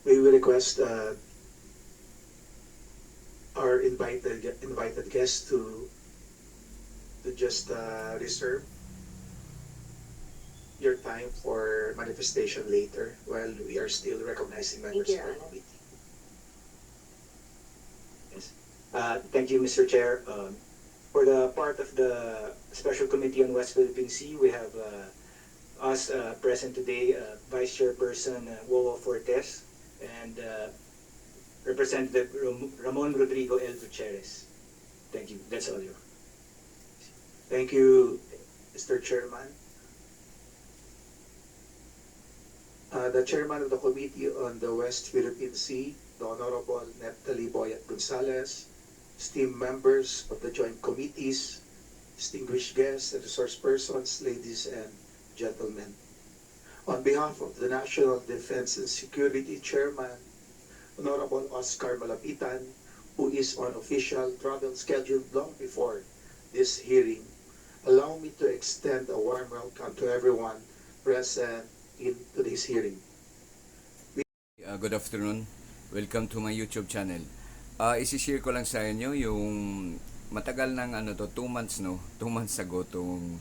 We will request our invited guests to just reserve your time for manifestation later while we are still recognizing members of our committee. Yes. Thank you, Mr. Chair. For the part of the Special Committee on West Philippine Sea, we have us present today, Vice Chairperson Wowo Fortes and Representative Ramon Rodrigo L. Gutierrez. Thank you. That's all you. Thank you, Mr. Chairman. The Chairman of the Committee on the West Philippine Sea, the Honorable Neptali Boyat Gonzalez, esteemed members of the Joint Committees, distinguished guests and resource persons, ladies and gentlemen. On behalf of the National Defense and Security Chairman, Honorable Oscar Malapitan, who is on official travel schedule long before this hearing, allow me to extend a warm welcome to everyone present in today's hearing. Good afternoon. Welcome to my YouTube channel. Isi-share ko lang sa inyo yung matagal ng 2 months 2 months ago tong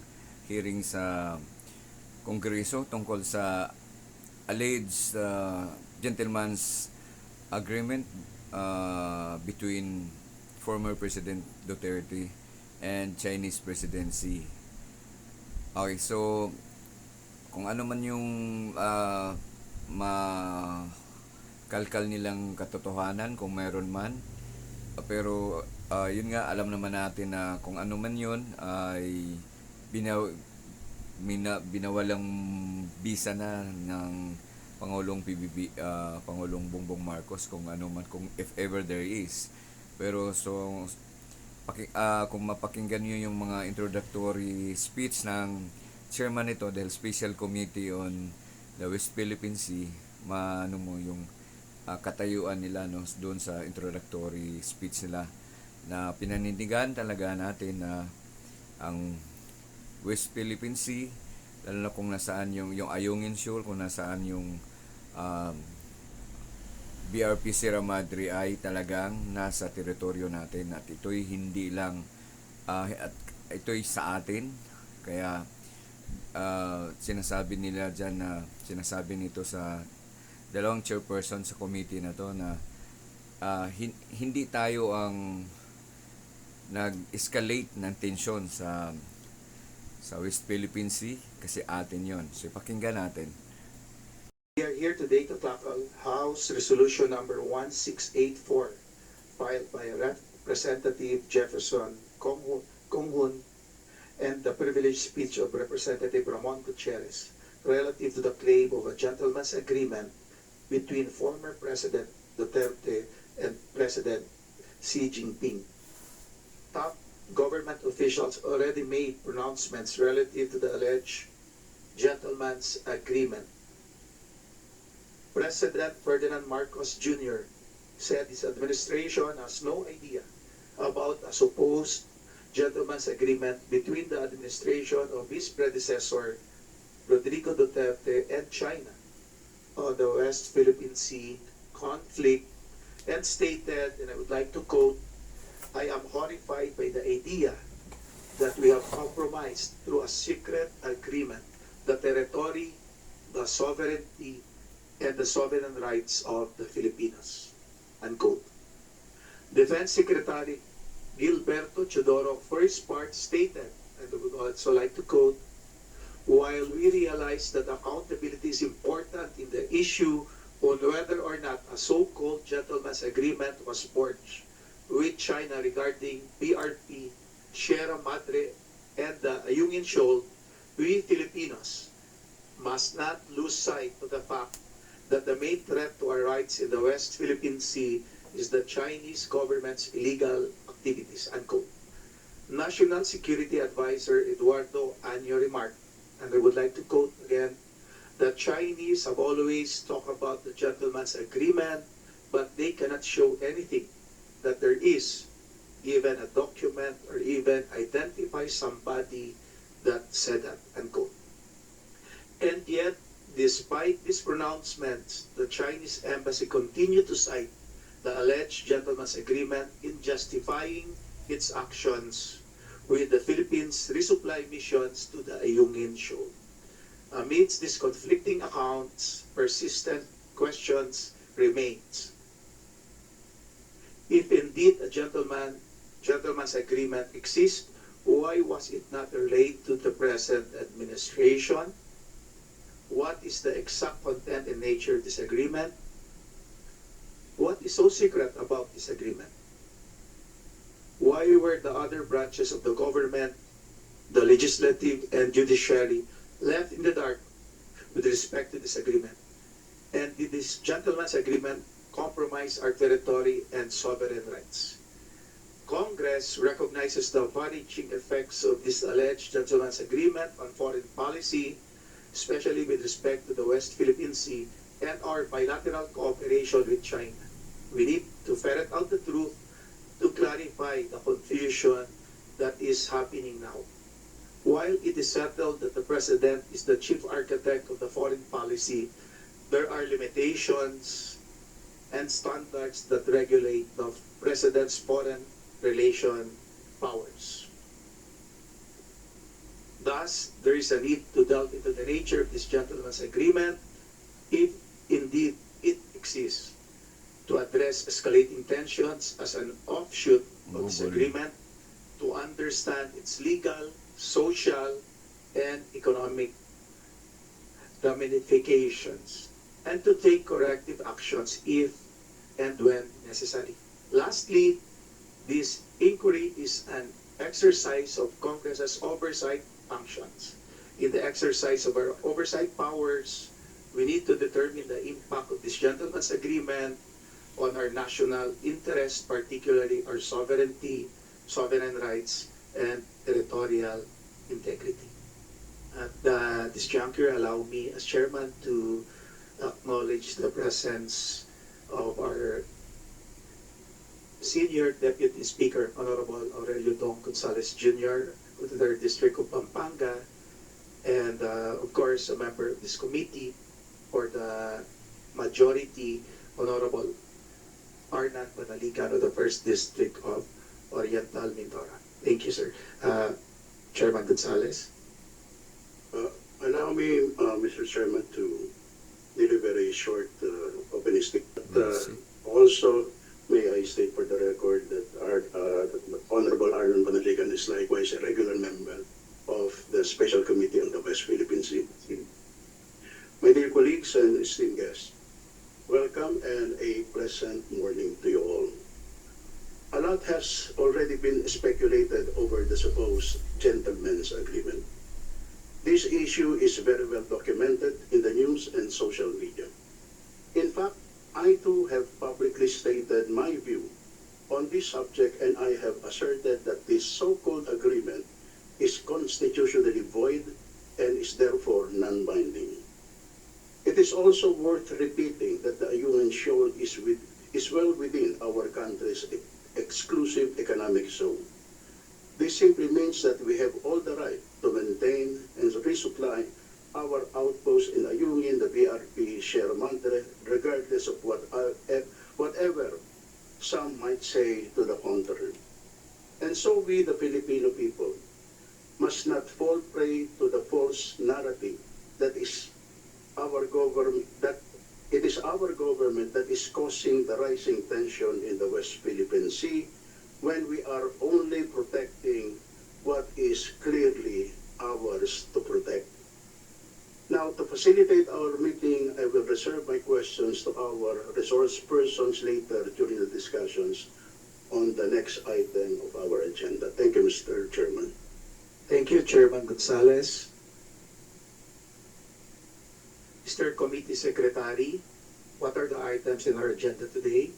hearing sa Kongreso tungkol sa alleged gentleman's agreement between former President Duterte and Chinese presidency. Okay, so kung ano man yung makalkal nilang katotohanan, kung meron man, pero yun nga, alam naman natin na kung ano man yun ay binawalang bisa na ng Pangulong Pangulong Bongbong Marcos, kung ano man, kung if ever there is. Pero so kung mapakinggan niyo yung mga introductory speech ng chairman nito dahil Special Committee on the West Philippine Sea, maano mo yung katayuan nila doon sa introductory speech nila, na pinanindigan talaga natin na ang West Philippine Sea, lalo na kung nasaan yung Ayungin Shoal, kung nasaan yung BRP Sierra Madre ay talagang nasa teritoryo natin, at ito'y hindi lang at ito'y sa atin. Kaya sinasabi nila dyan na sinasabi nito sa dalawang chairperson sa committee na to na hindi tayo ang nag-escalate ng tensyon sa West Philippine Sea, kasi atin yon. So pakinggan natin. We are here today to tackle House Resolution number 1684 filed by Representative Jefferson Konghun and the privileged speech of Representative Ramon Gutierrez relative to the claim of a gentleman's agreement between former President Duterte and President Xi Jinping. Top government officials already made pronouncements relative to the alleged gentleman's agreement. President Ferdinand Marcos Jr. said his administration has no idea about a supposed gentleman's agreement between the administration of his predecessor, Rodrigo Duterte, and China on the West Philippine Sea conflict, and stated, and I would like to quote, "I am horrified by the idea that we have compromised through a secret agreement the territory, the sovereignty, and the sovereign rights of the Filipinos." Unquote. Defense Secretary Gilberto Chodoro, for his part, stated, and I would also like to quote, "While we realize that accountability is important in the issue on whether or not a so-called gentleman's agreement was forged with China regarding BRP, Sierra Madre, and the Ayungin Shoal, we Filipinos must not lose sight of the fact that the main threat to our rights in the West Philippine Sea is the Chinese government's illegal activities." Unquote. National Security Advisor Eduardo Anyo remarked, and I would like to quote again, "The Chinese have always talked about the gentleman's agreement, but they cannot show anything that there is, even a document or even identify somebody that said that." Unquote. And yet, Despite these pronouncements, the Chinese embassy continued to cite the alleged gentleman's agreement in justifying its actions with the Philippines' resupply missions to the Ayungin Shoal. Amidst these conflicting accounts, persistent questions remains. If indeed a gentleman's agreement exists, why was it not relayed to the present administration? What is the exact content and nature of this agreement? What is so secret about this agreement? Why were the other branches of the government, the legislative and judiciary, left in the dark with respect to this agreement? And did this gentleman's agreement compromise our territory and sovereign rights? Congress recognizes the far-reaching effects of this alleged gentleman's agreement on foreign policy, especially with respect to the West Philippine Sea and our bilateral cooperation with China. We need to ferret out the truth to clarify the confusion that is happening now. While it is settled that the President is the chief architect of the foreign policy, there are limitations and standards that regulate the President's foreign relation powers. Thus, there is a need to delve into the nature of this gentleman's agreement, if indeed it exists, to address escalating tensions as an offshoot of this agreement, to understand its legal, social, and economic ramifications, and to take corrective actions if and when necessary. Lastly, this inquiry is an exercise of Congress's oversight functions. In the exercise of our oversight powers, we need to determine the impact of this gentleman's agreement on our national interest, particularly our sovereignty, sovereign rights, and territorial integrity. At this juncture, allow me as chairman to acknowledge the presence of our Senior Deputy Speaker, Honorable Aurelio Dong Gonzales Jr., of the 3rd District of Pampanga, and of course, a member of this committee for the majority, Honorable Arnan Panalican of the 1st District of Oriental Mindoro. Thank you, sir. Chairman Gonzales. Allow me, Mr. Chairman, to deliver a short opening statement. Also, may I state for the record that Honorable Arnon Panalican is likewise a regular member of the Special Committee on the West Philippine Sea. My dear colleagues and esteemed guests, welcome and a pleasant morning to you all. A lot has already been speculated over the supposed gentleman's agreement. This issue is very well documented in the news and social media. In fact, I too have publicly stated my view on this subject, and I have asserted that this so-called agreement is constitutionally void and is therefore non-binding. It is also worth repeating that the Ayungin Shoal is well within our country's exclusive economic zone. This simply means that we have all the right to maintain and resupply our outposts in Ayungin, the BRP, Sierra Madre, regardless of whatever some might say to the contrary. And so we, the Filipino people, must not fall prey to the false narrative that it is our government that is causing the rising tension in the West Philippine Sea, when we are only protecting what is clearly ours to protect. Now, to facilitate our meeting, I will reserve my questions to our resource persons later during the discussions on the next item of our agenda. Thank you, Mr. Chairman. Thank you, Chairman Gonzales. Mr. Committee Secretary, what are the items in our agenda today?